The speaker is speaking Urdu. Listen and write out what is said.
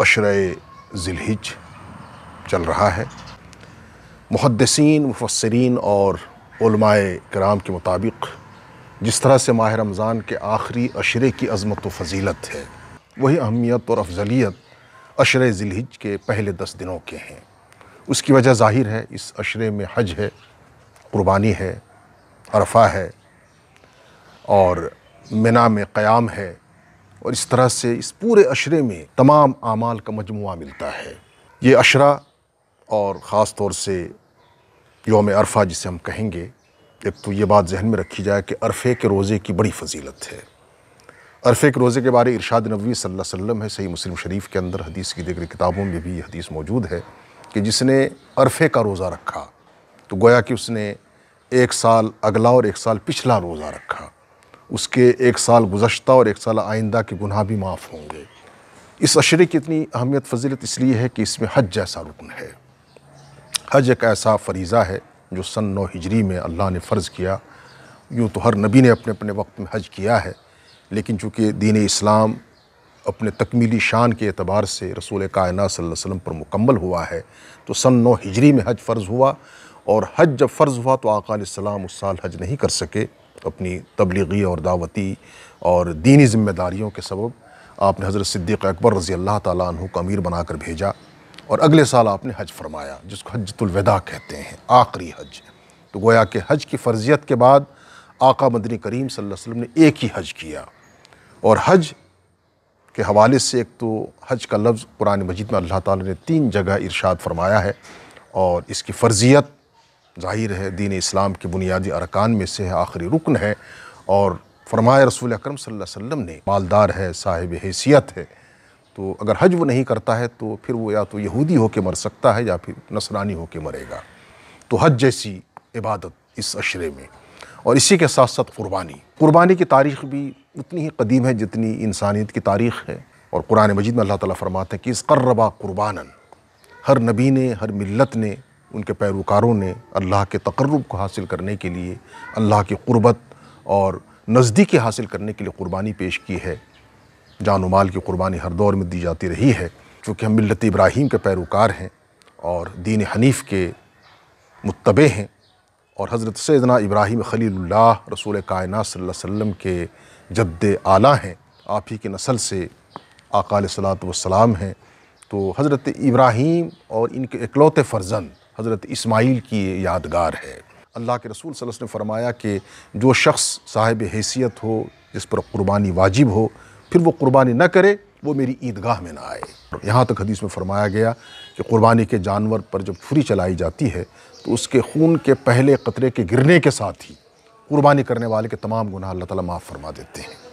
عشرہ ذی الحج چل رہا ہے۔ محدثین، مفسرین اور علماء کرام کے مطابق جس طرح سے ماہ رمضان کے آخری عشرے کی عظمت و فضیلت ہے، وہی اہمیت اور افضلیت عشرہ ذی الحج کے پہلے 10 دنوں کے ہیں۔ اس کی وجہ ظاہر ہے، اس عشرے میں حج ہے، قربانی ہے، عرفہ ہے اور منی میں قیام ہے، اور اس طرح سے اس پورے عشرے میں تمام اعمال کا مجموعہ ملتا ہے۔ یہ عشرہ اور خاص طور سے یوم عرفہ جسے ہم کہیں گے، ایک تو یہ بات ذہن میں رکھی جائے کہ عرفے کے روزے کی بڑی فضیلت ہے۔ عرفے کے روزے کے بارے ارشاد نبوی صلی اللہ علیہ وسلم ہے، صحیح مسلم شریف کے اندر، حدیث کی دیگر کتابوں میں بھی یہ حدیث موجود ہے کہ جس نے عرفے کا روزہ رکھا تو گویا کہ اس نے 1 سال اگلا اور 1 سال پچھلا روزہ رکھا، اس کے 1 سال گزشتہ اور 1 سال آئندہ کے گناہ بھی معاف ہوں گے۔ اس عشرے کی اتنی اہمیت فضیلت اس لیے ہے کہ اس میں حج جیسا رکن ہے۔ حج ایک ایسا فریضہ ہے جو سن 9 ہجری میں اللہ نے فرض کیا۔ یوں تو ہر نبی نے اپنے اپنے وقت میں حج کیا ہے، لیکن چونکہ دین اسلام اپنے تکمیلی شان کے اعتبار سے رسول کائنات صلی اللہ علیہ وسلم پر مکمل ہوا ہے، تو سن 9 ہجری میں حج فرض ہوا، اور حج جب فرض ہوا تو آقا علیہ السلام اس سال حج نہیں کر سکے۔ اپنی تبلیغی اور دعوتی اور دینی ذمہ داریوں کے سبب آپ نے حضرت صدیق اکبر رضی اللہ تعالیٰ عنہ کو امیر بنا کر بھیجا، اور اگلے سال آپ نے حج فرمایا، جس کو حجۃ الوداع کہتے ہیں، آخری حج۔ تو گویا کہ حج کی فرضیت کے بعد آقا مدنی کریم صلی اللہ علیہ وسلم نے ایک ہی حج کیا، اور حج کے حوالے سے ایک تو حج کا لفظ قرآن مجید میں اللہ تعالیٰ نے 3 جگہ ارشاد فرمایا ہے، اور اس کی فرضیت ظاہر ہے دین اسلام کے بنیادی ارکان میں سے ہے، آخری رکن ہے، اور فرمایا رسول اکرم صلی اللہ علیہ وسلم نے مالدار ہے، صاحب حیثیت ہے، تو اگر حج وہ نہیں کرتا ہے تو پھر وہ یا تو یہودی ہو کے مر سکتا ہے یا پھر نصرانی ہو کے مرے گا۔ تو حج جیسی عبادت اس عشرے میں، اور اسی کے ساتھ ساتھ قربانی کی تاریخ بھی اتنی ہی قدیم ہے جتنی انسانیت کی تاریخ ہے، اور قرآن مجید میں اللہ تعالیٰ فرماتے ہیں کہ اذ قربا قربانا، ہر نبی نے، ہر ملت نے، ان کے پیروکاروں نے اللہ کے تقرب کو حاصل کرنے کے لیے، اللہ کی قربت اور نزدیکی حاصل کرنے کے لیے قربانی پیش کی ہے۔ جان و مال کی قربانی ہر دور میں دی جاتی رہی ہے، چونکہ ہم ملت ابراہیم کے پیروکار ہیں اور دین حنیف کے متبع ہیں، اور حضرت سیدنا ابراہیم خلیل اللہ رسول کائنات صلی اللہ علیہ وسلم کے جد اعلیٰ ہیں، آپ ہی کی نسل سے آقا علیہ الصلوۃ والسلام ہیں۔ تو حضرت ابراہیم اور ان کے اکلوتے فرزند حضرت اسماعیل کی یہ یادگار ہے۔ اللہ کے رسول صلی اللہ علیہ وسلم نے فرمایا کہ جو شخص صاحب حیثیت ہو، جس پر قربانی واجب ہو، پھر وہ قربانی نہ کرے، وہ میری عیدگاہ میں نہ آئے۔ یہاں تک حدیث میں فرمایا گیا کہ قربانی کے جانور پر جب چھری چلائی جاتی ہے تو اس کے خون کے پہلے قطرے کے گرنے کے ساتھ ہی قربانی کرنے والے کے تمام گناہ اللہ تعالیٰ معاف فرما دیتے ہیں۔